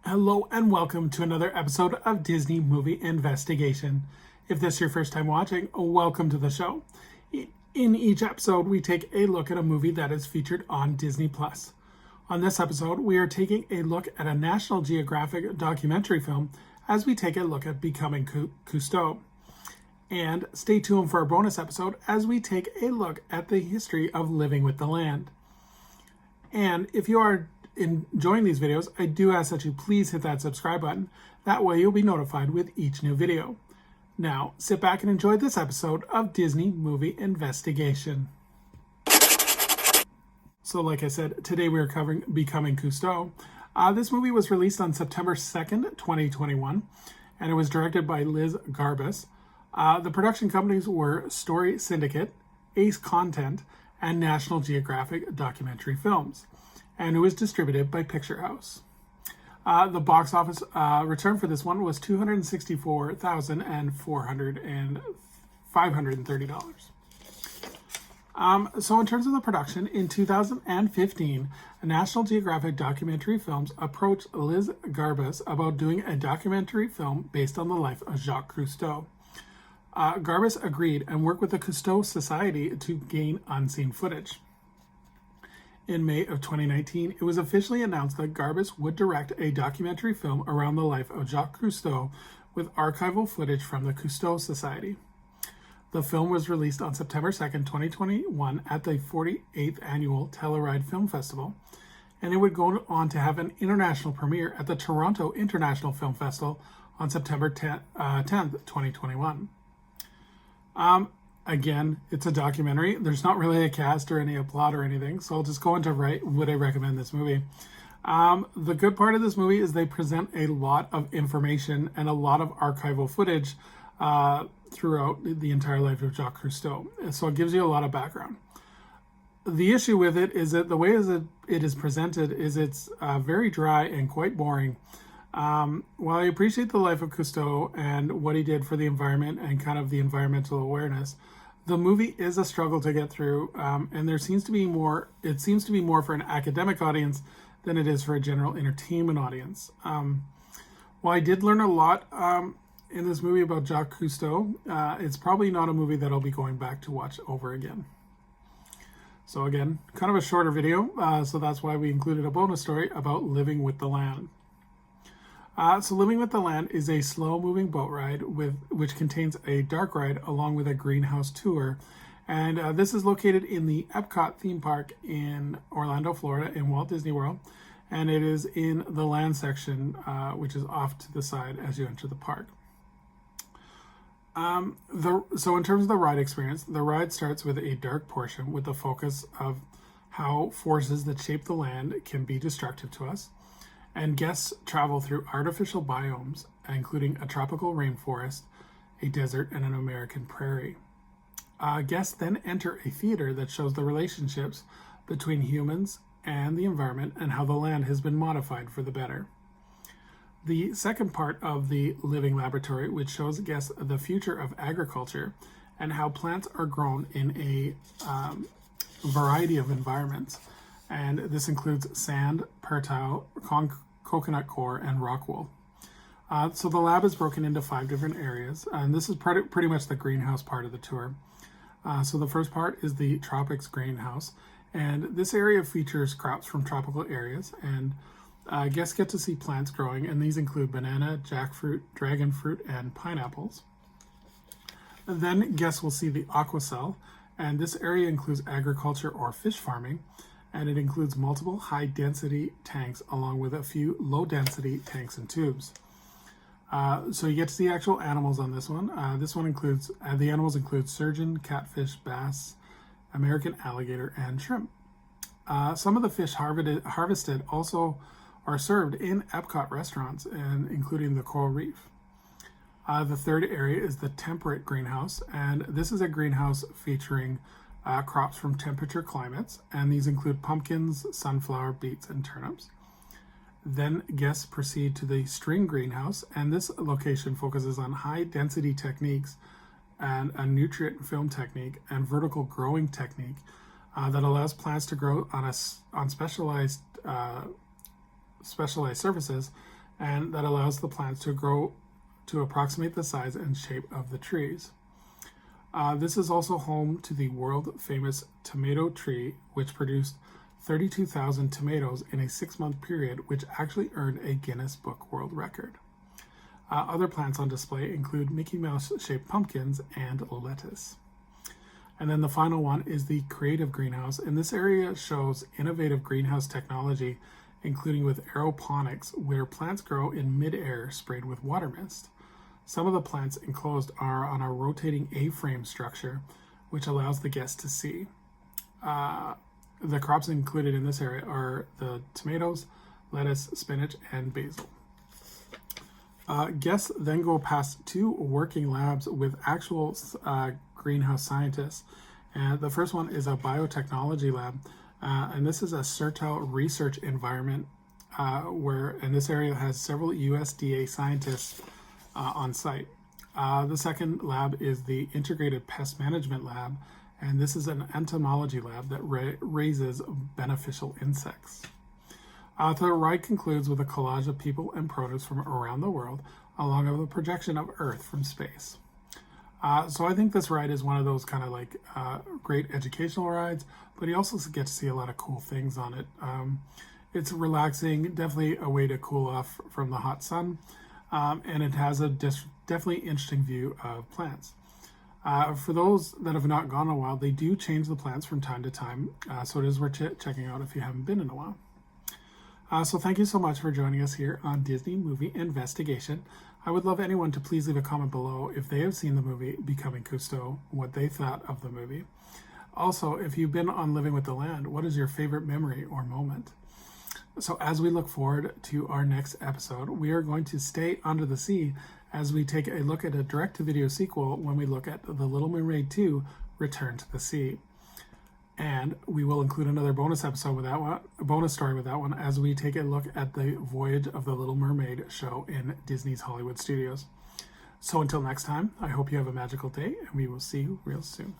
Hello and welcome to another episode of Disney Movie Investigation. If this is your first time watching, welcome to the show. In each episode, we take a look at a movie that is featured on Disney+. On this episode, we are taking a look at a National Geographic documentary film as we take a look at Becoming Cousteau. And stay tuned for our bonus episode as we take a look at the history of living with the land. And if you are enjoying these videos, I do ask that you please hit that subscribe button. That way you'll be notified with each new video. Now, sit back and enjoy this episode of Disney Movie Investigation. So like I said, today we are covering Becoming Cousteau. This movie was released on September 2nd, 2021, and it was directed by Liz Garbus. The production companies were Story Syndicate, Ace Content, and National Geographic Documentary Films, and it was distributed by Picture House. The box office return for this one was $264,530. So in terms of the production, in 2015, National Geographic Documentary Films approached Liz Garbus about doing a documentary film based on the life of Jacques Cousteau. Garbus agreed and worked with the Cousteau Society to gain unseen footage. In May of 2019, it was officially announced that Garbus would direct a documentary film around the life of Jacques Cousteau with archival footage from the Cousteau Society. The film was released on September 2nd, 2021 at the 48th Annual Telluride Film Festival, and it would go on to have an international premiere at the Toronto International Film Festival on September 10th, 2021. Again, it's a documentary. There's not really a cast or any plot or anything, so I'll just go into would I recommend this movie. The good part of this movie is they present a lot of information and a lot of archival footage throughout the entire life of Jacques Cousteau. So it gives you a lot of background. The issue with it is that the way it is presented is it's very dry and quite boring. While I appreciate the life of Cousteau and what he did for the environment and kind of the environmental awareness, the movie is a struggle to get through, and it seems to be more for an academic audience than it is for a general entertainment audience. While I did learn a lot in this movie about Jacques Cousteau, it's probably not a movie that I'll be going back to watch over again. So again, kind of a shorter video, so that's why we included a bonus story about living with the land. So Living with the Land is a slow-moving boat ride which contains a dark ride along with a greenhouse tour. And this is located in the Epcot theme park in Orlando, Florida, in Walt Disney World. And it is in the land section, which is off to the side as you enter the park. So in terms of the ride experience, the ride starts with a dark portion with the focus of how forces that shape the land can be destructive to us. And guests travel through artificial biomes, including a tropical rainforest, a desert, and an American prairie. Guests then enter a theater that shows the relationships between humans and the environment and how the land has been modified for the better. The second part of the Living Laboratory, which shows guests the future of agriculture and how plants are grown in a variety of environments. And this includes sand, pertile, coconut core, and rock wool. So the lab is broken into 5 different areas, and this is pretty much the greenhouse part of the tour. So the first part is the Tropics Greenhouse, and this area features crops from tropical areas, and guests get to see plants growing, and these include banana, jackfruit, dragon fruit, and pineapples. And then guests will see the Aqua Cell, and this area includes agriculture or fish farming, and it includes multiple high-density tanks along with a few low-density tanks and tubes. So you get to see actual animals on this one. This one includes, the animals include sturgeon, catfish, bass, American alligator, and shrimp. Some of the fish harvested also are served in Epcot restaurants, and including the Coral Reef. The third area is the Temperate Greenhouse, and this is a greenhouse featuring crops from temperature climates, and these include pumpkins, sunflower, beets, and turnips. Then guests proceed to the String Greenhouse, and this location focuses on high-density techniques and a nutrient film technique and vertical growing technique that allows plants to grow on specialized surfaces and that allows the plants to grow to approximate the size and shape of the trees. This is also home to the world-famous tomato tree, which produced 32,000 tomatoes in a 6-month period, which actually earned a Guinness Book World Record. Other plants on display include Mickey Mouse-shaped pumpkins and lettuce. And then the final one is the creative greenhouse, and this area shows innovative greenhouse technology, including with aeroponics, where plants grow in mid-air sprayed with water mist. Some of the plants enclosed are on a rotating A-frame structure, which allows the guests to see. The crops included in this area are the tomatoes, lettuce, spinach, and basil. Guests then go past 2 working labs with actual greenhouse scientists. And the first one is a biotechnology lab, and this is a fertile research environment and this area has several USDA scientists on site. The second lab is the Integrated Pest Management Lab, and this is an entomology lab that raises beneficial insects. The ride concludes with a collage of people and produce from around the world, along with a projection of Earth from space. So I think this ride is one of those kind of like great educational rides, but you also get to see a lot of cool things on it. It's relaxing, definitely a way to cool off from the hot sun, and it has a definitely interesting view of plants. For those that have not gone in a while, they do change the plants from time to time, so it is worth checking out if you haven't been in a while. So thank you so much for joining us here on Disney Movie Investigation. I would love anyone to please leave a comment below if they have seen the movie Becoming Cousteau, what they thought of the movie. Also, if you've been on Living with the Land, what is your favorite memory or moment? So as we look forward to our next episode, we are going to stay under the sea as we take a look at a direct-to-video sequel when we look at The Little Mermaid 2, Return to the Sea. And we will include another bonus episode with that one, a bonus story with that one, as we take a look at the Voyage of the Little Mermaid show in Disney's Hollywood Studios. So until next time, I hope you have a magical day, and we will see you real soon.